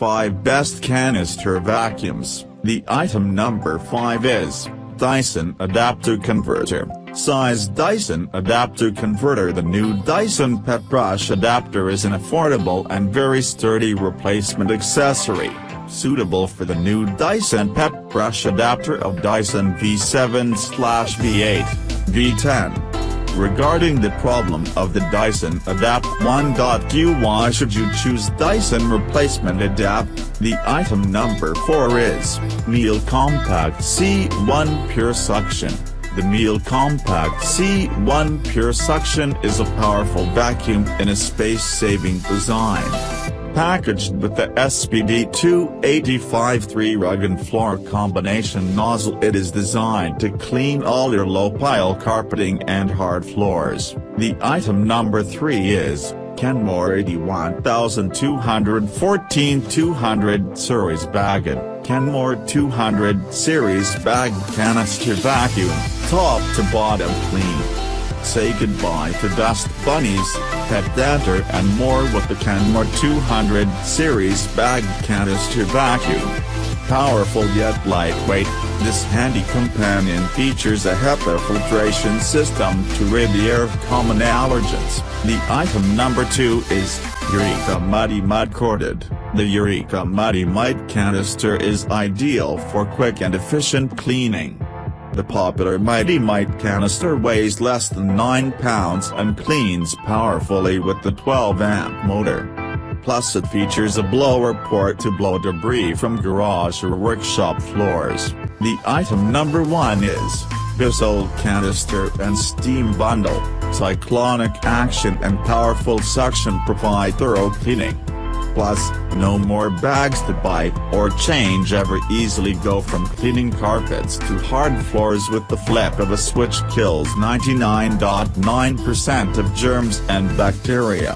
5 Best Canister Vacuums. The item number 5 is Dyson Adapter Converter. Size Dyson Adapter Converter. The new Dyson Pet Brush Adapter is an affordable and very sturdy replacement accessory, suitable for the new Dyson Pet Brush Adapter of Dyson V7/V8, V10. Regarding the problem of the Dyson Adapt 1.Q, why should you choose Dyson Replacement Adapt? The item number 4 is Miele Compact C1 Pure Suction. The Miele Compact C1 Pure Suction is a powerful vacuum in a space-saving design. Packaged with the SPD-285-3 rug and floor combination nozzle, it is designed to clean all your low-pile carpeting and hard floors. The item number 3 is Kenmore 81214-200 Series Bag. Kenmore 200 Series Bag Canister Vacuum, top to bottom clean. Say goodbye to dust bunnies, pet dander and more with the Kenmore 200 Series Bag Canister Vacuum. Powerful yet lightweight, this handy companion features a HEPA filtration system to rid the air of common allergens. The item number 2 is Eureka Muddy Mud Corded. The Eureka Muddy Mud Canister is ideal for quick and efficient cleaning. The popular Mighty Mite canister weighs less than 9 pounds and cleans powerfully with the 12-amp motor. Plus it features a blower port to blow debris from garage or workshop floors. The item number 1 is Bissell Canister and Steam Bundle. Cyclonic action and powerful suction provide thorough cleaning. Plus, no more bags to buy or change ever. Easily go from cleaning carpets to hard floors with the flip of a switch. Kills 99.9% of germs and bacteria.